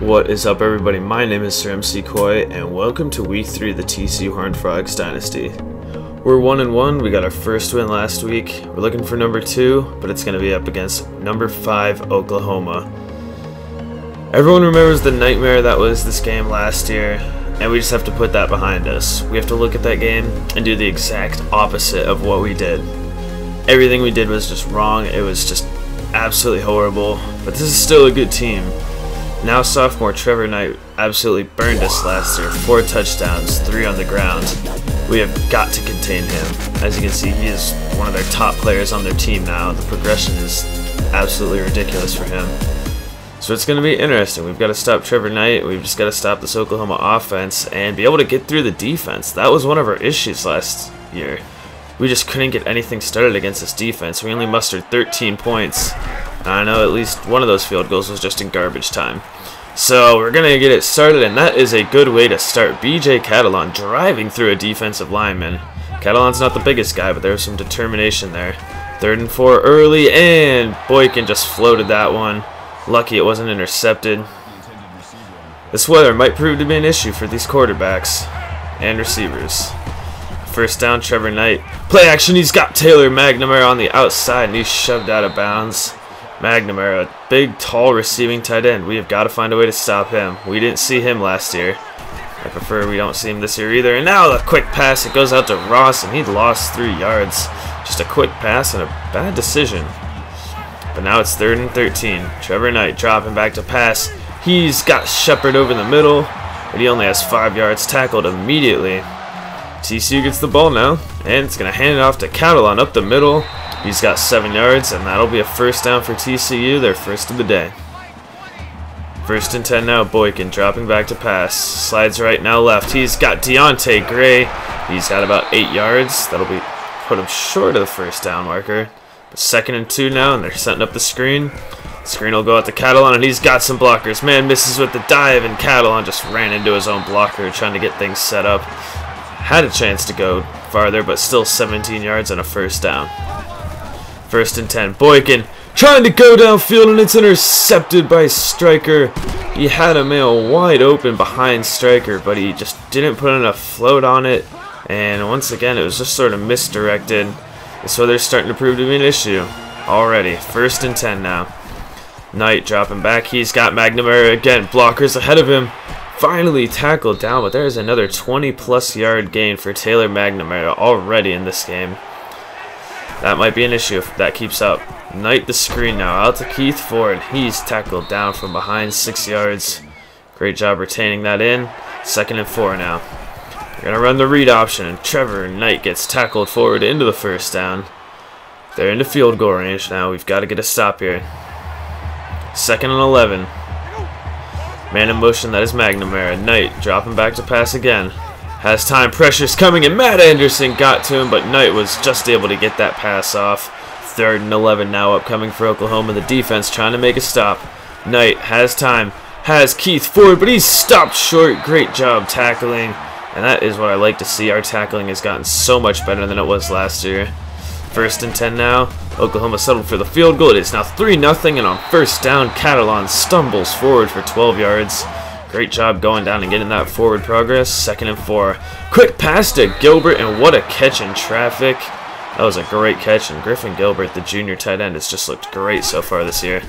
What is up, everybody? My name is SirEmCeeCoy, and welcome to Week 3 of the TCU Horned Frogs Dynasty. We're 1-1, we got our first win last week. We're looking for number 2, but it's going to be up against number 5, Oklahoma. Everyone remembers the nightmare that was this game last year, and we just have to put that behind us. We have to look at that game and do the exact opposite of what we did. Everything we did was just wrong, it was just absolutely horrible, but this is still a good team. Now sophomore Trevor Knight absolutely burned us last year. 4 touchdowns, 3 on the ground. We have got to contain him. As you can see, he is one of their top players on their team now. The progression is absolutely ridiculous for him. So it's going to be interesting. We've got to stop Trevor Knight. We've just got to stop this Oklahoma offense and be able to get through the defense. That was one of our issues last year. We just couldn't get anything started against this defense. We only mustered 13 points. I know at least one of those field goals was just in garbage time. So we're going to get it started, and that is a good way to start. B.J. Catalon driving through a defensive lineman. Catalon's not the biggest guy, but there was some determination there. 3rd and 4 early, and Boykin just floated that one. Lucky it wasn't intercepted. This weather might prove to be an issue for these quarterbacks and receivers. First down, Trevor Knight. Play action, he's got Taylor McNamara on the outside, and he's shoved out of bounds. McNamara, a big, tall receiving tight end. We have got to find a way to stop him. We didn't see him last year. I prefer we don't see him this year either. And now the quick pass, it goes out to Ross, and he lost 3 yards. Just a quick pass and a bad decision. But now it's 3rd and 13. Trevor Knight dropping back to pass. He's got Shepard over the middle, but he only has 5 yards, tackled immediately. TCU gets the ball now, and it's going to hand it off to Catalon up the middle. He's got 7 yards, and that'll be a first down for TCU, their first of the day. 1st and 10 now, Boykin dropping back to pass. Slides right, now left. He's got Deontay Gray. He's got about 8 yards. That'll be put him short of the first down marker. But 2nd and 2 now, and they're setting up the screen. Screen will go out to Catalon, and he's got some blockers. Man misses with the dive, and Catalon just ran into his own blocker trying to get things set up. Had a chance to go farther, but still 17 yards and a first down. 1st and 10. Boykin trying to go downfield, and it's intercepted by Stryker. He had a man wide open behind Stryker, but he just didn't put enough float on it. And once again, it was just sort of misdirected. So they're starting to prove to be an issue already. 1st and 10 now. Knight dropping back. He's got McNamara again. Blockers ahead of him. Finally tackled down, but there's another 20-plus yard gain for Taylor McNamara already in this game. That might be an issue if that keeps up. Knight the screen now, out to Keith Ford. He's tackled down from behind, 6 yards. Great job retaining that in. 2nd and 4 now. They're going to run the read option, and Trevor Knight gets tackled forward into the first down. They're into field goal range now. We've got to get a stop here. 2nd and 11. Man in motion, that is McNamara. Knight dropping back to pass again. Has time, pressure's coming, and Matt Anderson got to him, but Knight was just able to get that pass off. 3rd and 11 now upcoming for Oklahoma. The defense trying to make a stop. Knight has time, has Keith Ford, but he's stopped short. Great job tackling, and that is what I like to see. Our tackling has gotten so much better than it was last year. 1st and 10 now. Oklahoma settled for the field goal. It is now 3-0, and on first down, Catalon stumbles forward for 12 yards. Great job going down and getting that forward progress. 2nd and 4. Quick pass to Gilbert, and what a catch in traffic. That was a great catch, and Griffin Gilbert, the junior tight end, has just looked great so far this year.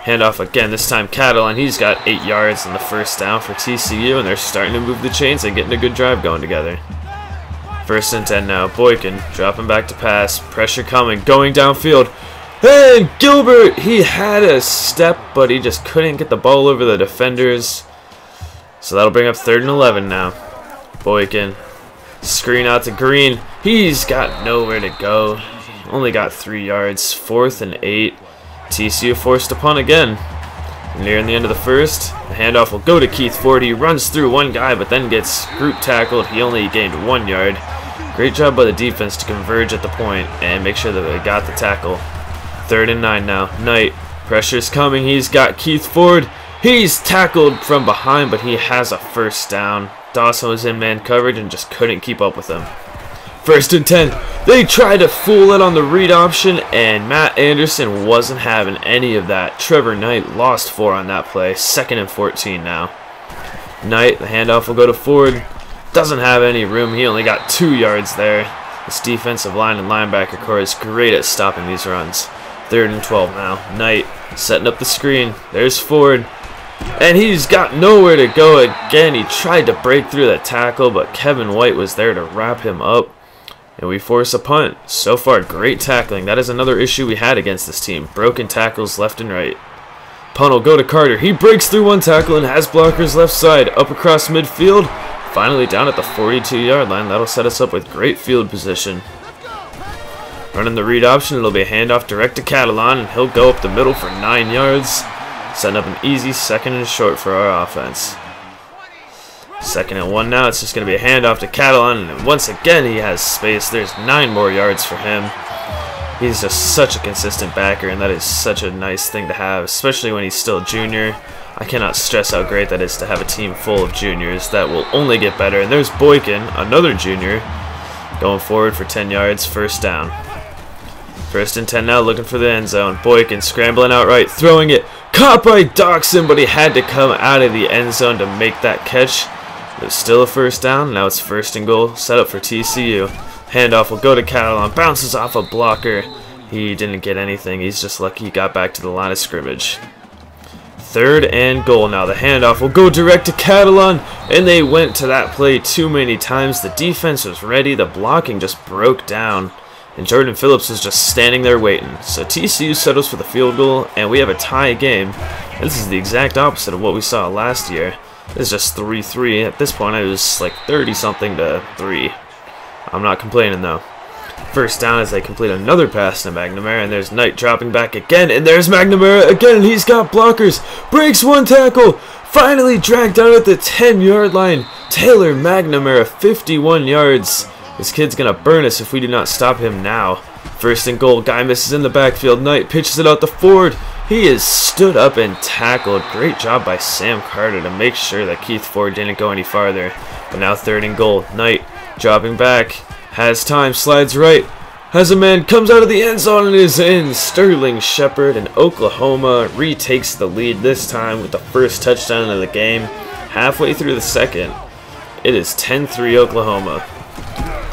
Handoff again, this time Catalon. He's got 8 yards in the first down for TCU, and they're starting to move the chains and getting a good drive going together. 1st and 10 now. Boykin dropping back to pass. Pressure coming, going downfield. And Gilbert, he had a step, but he just couldn't get the ball over the defenders. So that'll bring up 3rd and 11 now. Boykin, screen out to Green. He's got nowhere to go. Only got 3 yards. 4th and 8. TCU forced a punt again. Nearing the end of the first, the handoff will go to Keith Ford. He runs through one guy, but then gets group tackled. He only gained 1 yard. Great job by the defense to converge at the point and make sure that they got the tackle. 3rd and 9 now. Knight, pressure's coming. He's got Keith Ford. He's tackled from behind, but he has a first down. Dawson was in man coverage and just couldn't keep up with him. First and 10. They tried to fool it on the read option, and Matt Anderson wasn't having any of that. Trevor Knight lost 4 on that play. 2nd and 14 now. Knight, the handoff will go to Ford. Doesn't have any room. He only got 2 yards there. This defensive line and linebacker core is great at stopping these runs. 3rd and 12 now. Knight setting up the screen. There's Ford. And he's got nowhere to go again. He tried to break through the tackle, but Kevin White was there to wrap him up. And we force a punt. So far, great tackling. That is another issue we had against this team. Broken tackles left and right. Punt will go to Carter. He breaks through one tackle and has blockers left side. Up across midfield. Finally down at the 42-yard line. That'll set us up with great field position. Running the read option. It'll be a handoff direct to Catalan, and he'll go up the middle for 9 yards. Setting up an easy 2nd and short for our offense. 2nd and 1 now. It's just going to be a handoff to Catalan, and once again he has space. There's 9 more yards for him. He's just such a consistent backer, and that is such a nice thing to have, especially when he's still a junior. I cannot stress how great that is to have a team full of juniors that will only get better. And there's Boykin, another junior, going forward for 10 yards, 1st down. 1st and 10 now, looking for the end zone. Boykin scrambling outright, throwing it. Caught by Doxson, but he had to come out of the end zone to make that catch. It was still a 1st down. Now it's 1st and goal, set up for TCU. Handoff will go to Catalan, bounces off a blocker. He didn't get anything. He's just lucky he got back to the line of scrimmage. 3rd and goal now. The handoff will go direct to Catalan, and they went to that play too many times. The defense was ready. The blocking just broke down, and Jordan Phillips was just standing there waiting. So TCU settles for the field goal, and we have a tie game. And this is the exact opposite of what we saw last year. This is just 3-3. At this point, it was like 30-something to 3. I'm not complaining, though. 1st down as they complete another pass to McNamara, and there's Knight dropping back again, and there's McNamara again, and he's got blockers. Breaks one tackle. Finally dragged down at the 10-yard line. Taylor McNamara, 51 yards. This kid's going to burn us if we do not stop him now. 1st and goal. Guy misses in the backfield. Knight pitches it out to Ford. He is stood up and tackled. Great job by Sam Carter to make sure that Keith Ford didn't go any farther. But now 3rd and goal. Knight dropping back. Has time. Slides right. Has a man. Comes out of the end zone and is in. Sterling Shepard, and Oklahoma retakes the lead this time with the 1st touchdown of the game. Halfway through the 2nd. It is 10-3 Oklahoma.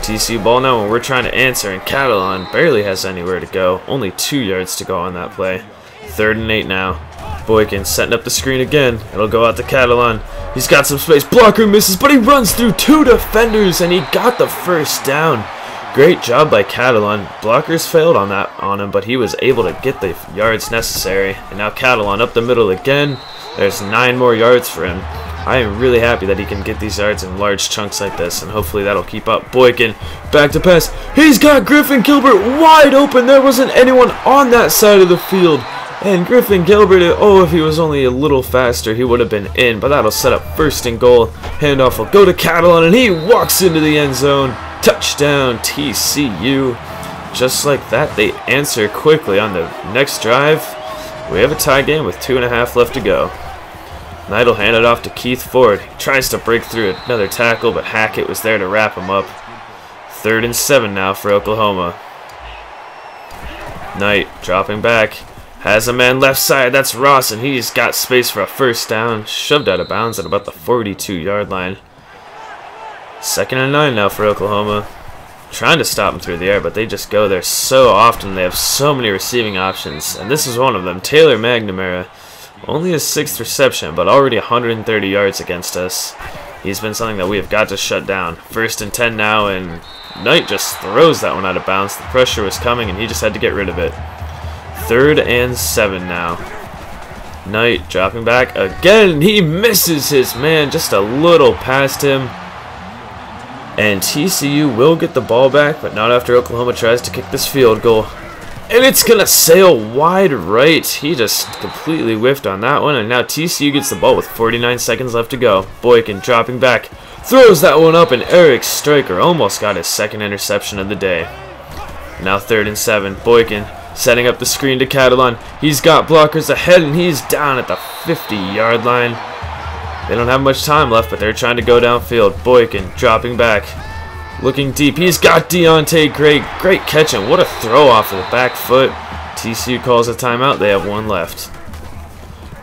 TCU ball now, and we're trying to answer, and Catalan barely has anywhere to go. Only 2 yards to go on that play. 3rd and 8 now. Boykin setting up the screen again. It'll go out to Catalan. He's got some space. Blocker misses, but he runs through 2 defenders, and he got the 1st down. Great job by Catalan. Blockers failed on him, but he was able to get the yards necessary. And now Catalan up the middle again. There's 9 more yards for him. I am really happy that he can get these yards in large chunks like this, and hopefully that'll keep up. Boykin, back to pass. He's got Griffin Gilbert wide open. There wasn't anyone on that side of the field. And Griffin Gilbert, oh, if he was only a little faster, he would have been in, but that'll set up 1st and goal. Handoff will go to Catalan, and he walks into the end zone. Touchdown, TCU. Just like that, they answer quickly on the next drive. We have a tie game with 2.5 left to go. Knight will hand it off to Keith Ford. He tries to break through another tackle, but Hackett was there to wrap him up. 3rd and 7 now for Oklahoma. Knight dropping back. Has a man left side. That's Ross, and he's got space for a 1st down. Shoved out of bounds at about the 42-yard line. 2nd and 9 now for Oklahoma. Trying to stop him through the air, but they just go there so often. They have so many receiving options, and this is one of them. Taylor McNamara. Only his 6th reception, but already 130 yards against us. He's been something that we have got to shut down. 1st and 10 now, and Knight just throws that one out of bounds. The pressure was coming, and he just had to get rid of it. 3rd and 7 now. Knight dropping back again. He misses his man just a little past him. And TCU will get the ball back, but not after Oklahoma tries to kick this field goal. And it's going to sail wide right. He just completely whiffed on that one. And now TCU gets the ball with 49 seconds left to go. Boykin dropping back. Throws that one up, and Eric Stryker almost got his 2nd interception of the day. Now 3rd and 7. Boykin setting up the screen to Catalan. He's got blockers ahead, and he's down at the 50-yard line. They don't have much time left, but they're trying to go downfield. Boykin dropping back. Looking deep. He's got Deontay. Great catch, and what a throw off of the back foot. TCU calls a timeout. They have one left.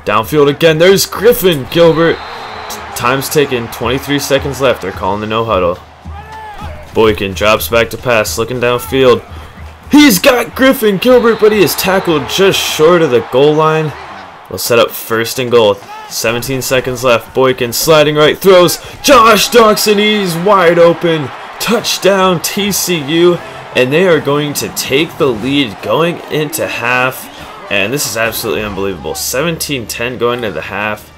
Downfield again. There's Griffin Gilbert. Time's taken. 23 seconds left. They're calling the no huddle. Boykin drops back to pass. Looking downfield. He's got Griffin Gilbert, but he is tackled just short of the goal line. We'll set up 1st and goal. 17 seconds left. Boykin sliding right, throws. Josh Doxson, he's wide open. Touchdown TCU, and they are going to take the lead going into half. And this is absolutely unbelievable. 17-10 going into the half.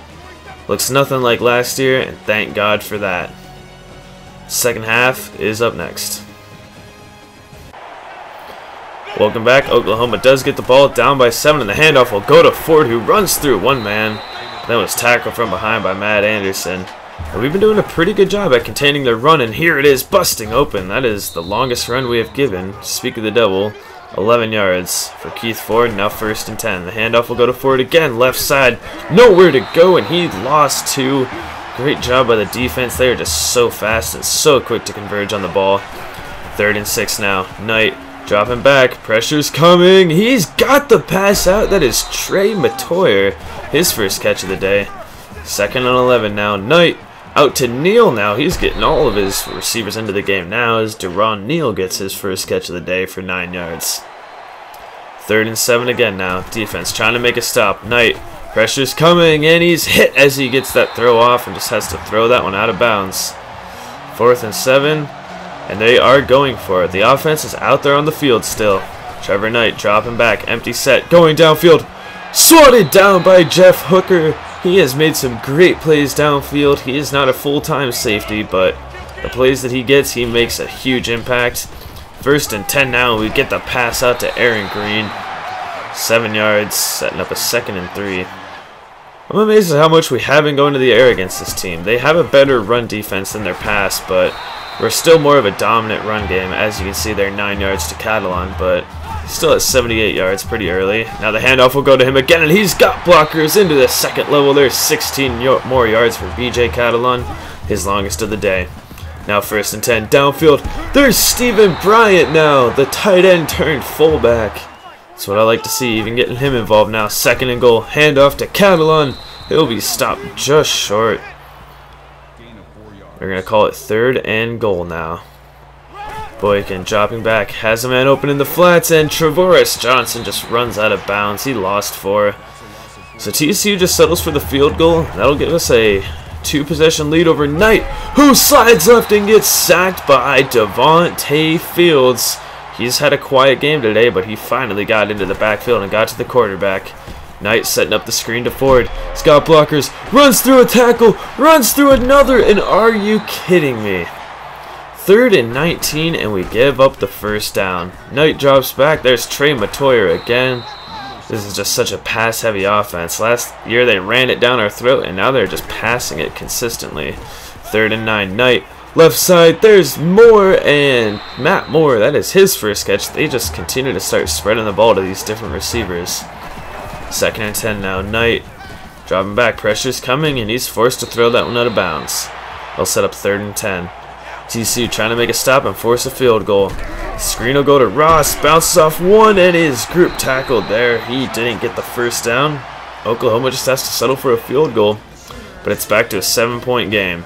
Looks nothing like last year, and thank God for that. Second half is up next. Welcome back. Oklahoma does get the ball down by 7, and the handoff will go to Ford, who runs through one man. Then was tackled from behind by Matt Anderson. And we've been doing a pretty good job at containing their run, and here it is busting open. That is the longest run we have given. Speak of the devil. 11 yards for Keith Ford. Now 1st and 10. The handoff will go to Ford again. Left side. Nowhere to go, and he lost 2. Great job by the defense. They are just so fast and so quick to converge on the ball. 3rd and 6 now. Knight dropping back. Pressure's coming. He's got the pass out. That is Trey Matoyer. His first catch of the day. 2nd and 11 now. Knight out to Neal now. He's getting all of his receivers into the game now as Deron Neal gets his first catch of the day for 9 yards. 3rd and 7 again now. Defense trying to make a stop. Knight. Pressure's coming, and he's hit as he gets that throw off and just has to throw that one out of bounds. 4th and 7, and they are going for it. The offense is out there on the field still. Trevor Knight dropping back. Empty set. Going downfield. Swatted down by Jeff Hooker. He has made some great plays downfield. He is not a full-time safety, but the plays that he gets, he makes a huge impact. 1st and 10 now, and we get the pass out to Aaron Green. 7 yards, setting up a 2nd and 3. I'm amazed at how much we have been going to the air against this team. They have a better run defense than their pass, but we're still more of a dominant run game. As you can see, they're 9 yards to Catalan, but still at 78 yards pretty early. Now the handoff will go to him again, and he's got blockers into the 2nd level. There's 16 more yards for BJ Catalan, his longest of the day. Now 1st and 10, downfield. There's Stephen Bryant now, the tight end turned fullback. That's what I like to see, even getting him involved now. 2nd and goal, handoff to Catalan. He'll be stopped just short. They're going to call it 3rd and goal now. Boykin dropping back, has a man open in the flats, and Trevoris Johnson just runs out of bounds. He lost 4. So TCU just settles for the field goal. That'll give us a 2-possession lead over Knight, who slides left and gets sacked by Devontae Fields. He's had a quiet game today, but he finally got into the backfield and got to the quarterback. Knight setting up the screen to Ford. He's got blockers, runs through a tackle, runs through another, and are you kidding me? 3rd and 19, and we give up the 1st down. Knight drops back. There's Trey Matoyer again. This is just such a pass-heavy offense. Last year they ran it down our throat, and now they're just passing it consistently. 3rd and 9, Knight. Left side, there's Moore, and Matt Moore, that is his first catch. They just continue to start spreading the ball to these different receivers. 2nd and 10 now, Knight. Dropping back, pressure's coming, and he's forced to throw that one out of bounds. They'll set up 3rd and 10. TCU trying to make a stop and force a field goal. Screen will go to Ross, bounces off one, and is group tackled there. He didn't get the 1st down. Oklahoma just has to settle for a field goal, but it's back to a 7-point game.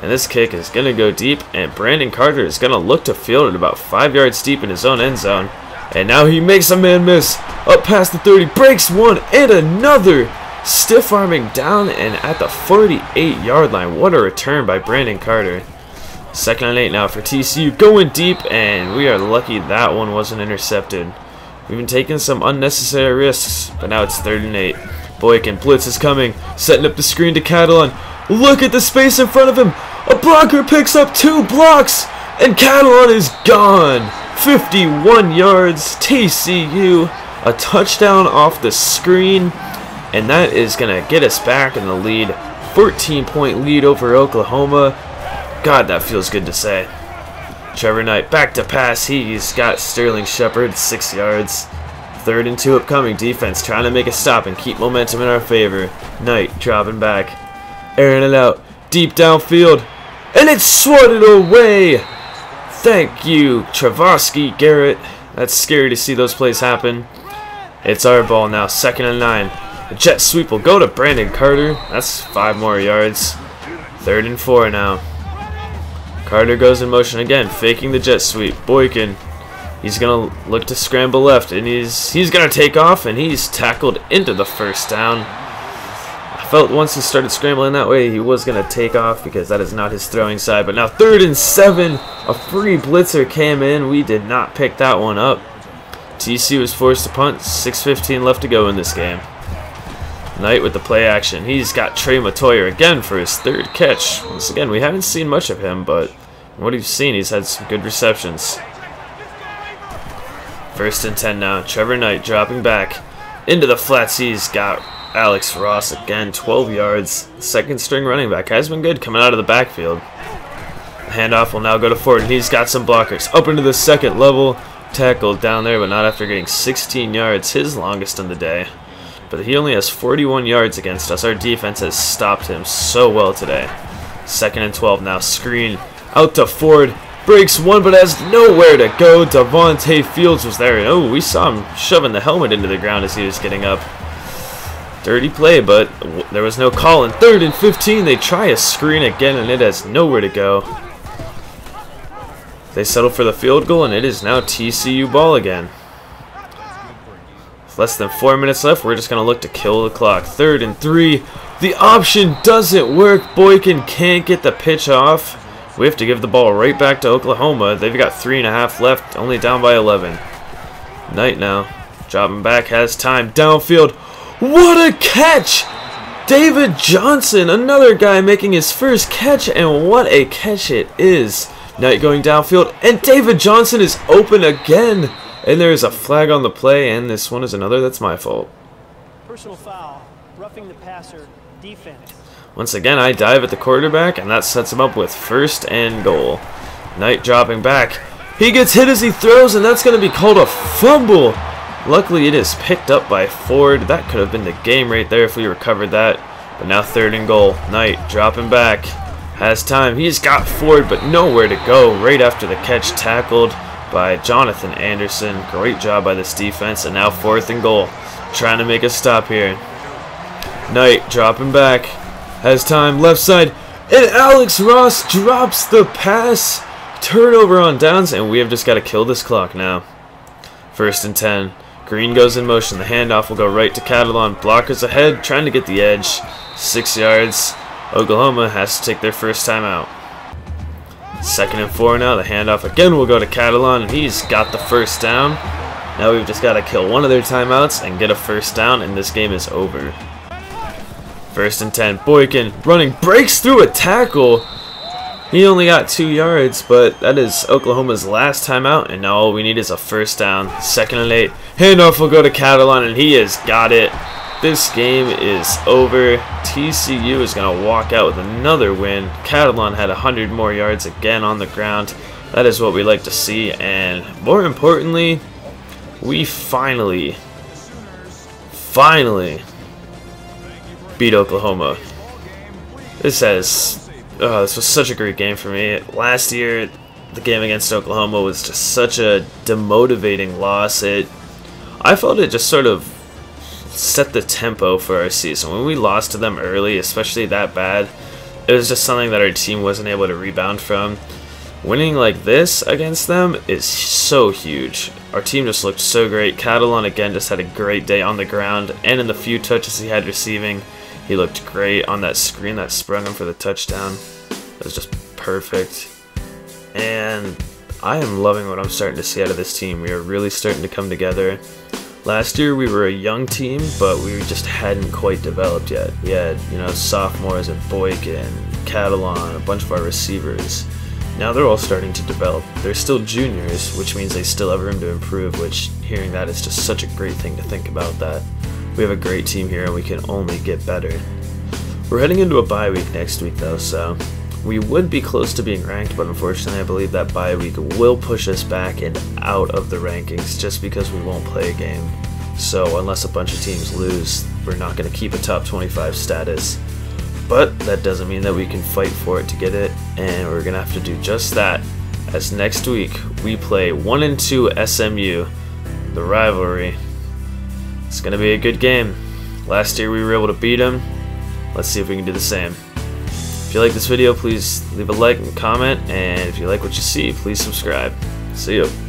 And this kick is going to go deep, and Brandon Carter is going to look to field it about 5 yards deep in his own end zone. And now he makes a man miss. Up past the 30, breaks one, and another. Stiff arming down and at the 48-yard line. What a return by Brandon Carter. 2nd and 8 now for TCU. Going deep, and we are lucky that one wasn't intercepted. We've been taking some unnecessary risks, but now it's 3rd and 8. Boykin, blitz is coming. Setting up the screen to Catalan. Look at the space in front of him. A blocker picks up 2 blocks, and Catalan is gone. 51 yards, TCU. A touchdown off the screen, and that is going to get us back in the lead. 14-point lead over Oklahoma. God, that feels good to say. Trevor Knight back to pass. He's got Sterling Shepard, 6 yards. 3rd and 2 upcoming. Defense trying to make a stop and keep momentum in our favor. Knight dropping back. Airing it out. Deep downfield. and it's swatted away. Thank you, Travasky Garrett. That's scary to see those plays happen. It's our ball now, 2nd and 9. The jet sweep will go to Brandon Carter. That's 5 more yards. 3rd and 4 now. Carter goes in motion again, faking the jet sweep. Boykin, he's going to look to scramble left, and he's going to take off, and he's tackled into the 1st down. I felt once he started scrambling that way, he was going to take off because that is not his throwing side. But now 3rd and 7, a free blitzer came in. We did not pick that one up. TC was forced to punt. 6:15 left to go in this game. Knight with the play action. He's got Trey Matoyer again for his 3rd catch. Once again, we haven't seen much of him, but what we've seen, he's had some good receptions. 1st and 10 now. Trevor Knight dropping back into the flats. He's got Alex Ross again, 12 yards. 2nd string running back has been good coming out of the backfield. The handoff will now go to Ford, and he's got some blockers up into the 2nd level. Tackled down there, but not after getting 16 yards, his longest in the day. But he only has 41 yards against us. Our defense has stopped him so well today. 2nd and 12 now. Screen out to Ford. Breaks one, but has nowhere to go. Devontae Fields was there. Oh, we saw him shoving the helmet into the ground as he was getting up. Dirty play, but there was no call. And 3rd and 15, they try a screen again, and it has nowhere to go. They settle for the field goal, and it is now TCU ball again. With less than 4 minutes left, we're just going to look to kill the clock. 3rd and 3. The option doesn't work. Boykin can't get the pitch off. We have to give the ball right back to Oklahoma. They've got 3.5 left, only down by 11. Knight now. Dropping back, has time. Downfield. What a catch! David Johnson, another guy making his 1st catch, and what a catch it is. Knight going downfield, and David Johnson is open again. And there is a flag on the play, and this one is another that's my fault. Personal foul, roughing the passer, defense. Once again, I dive at the quarterback, and that sets him up with 1st and goal. Knight dropping back. He gets hit as he throws, and that's going to be called a fumble. Luckily, it is picked up by Ford. That could have been the game right there if we recovered that. But now 3rd and goal. Knight dropping back. Has time. He's got Ford, but nowhere to go. Right after the catch, tackled by Jonathan Anderson. Great job by this defense. And now 4th and goal. Trying to make a stop here. Knight dropping back. Has time. Left side. And Alex Ross drops the pass. Turnover on downs. And we have just got to kill this clock now. 1st and 10. Green goes in motion. The handoff will go right to Catalan. Blockers ahead. Trying to get the edge. 6 yards. Oklahoma has to take their 1st time out. 2nd and 4 now. The handoff again will go to Catalan, and he's got the 1st down. Now we've just got to kill one of their timeouts and get a 1st down, and this game is over. 1st and 10. Boykin running, breaks through a tackle. He only got 2 yards, but that is Oklahoma's last timeout, and now all we need is a 1st down. 2nd and 8. Handoff will go to Catalan, and he has got it. This game is over. TCU is going to walk out with another win. Catalan had 100 more yards again on the ground. That is what we like to see, and more importantly, we finally beat Oklahoma. This was such a great game for me. Last year, the game against Oklahoma was just such a demotivating loss. I felt it just sort of set the tempo for our season. When we lost to them early, especially that bad, it was just something that our team wasn't able to rebound from. Winning like this against them is so huge. Our team just looked so great. Catalan again just had a great day on the ground, and in the few touches he had receiving, he looked great on that screen that sprung him for the touchdown. It was just perfect. And I am loving what I'm starting to see out of this team. We are really starting to come together. Last year we were a young team, but we just hadn't quite developed yet. We had, sophomores at Boykin, Catalan, a bunch of our receivers. Now they're all starting to develop. They're still juniors, which means they still have room to improve, which hearing that is just such a great thing to think about, that we have a great team here and we can only get better. We're heading into a bye week next week though, so we would be close to being ranked, but unfortunately I believe that bye week will push us back and out of the rankings just because we won't play a game. So unless a bunch of teams lose, we're not going to keep a top 25 status. But that doesn't mean that we can fight for it to get it, and we're gonna have to do just that, as next week we play 1-2 SMU, the rivalry. It's gonna be a good game. Last year we were able to beat them. Let's see if we can do the same. If you like this video, please leave a like and comment, and if you like what you see, please subscribe. See you.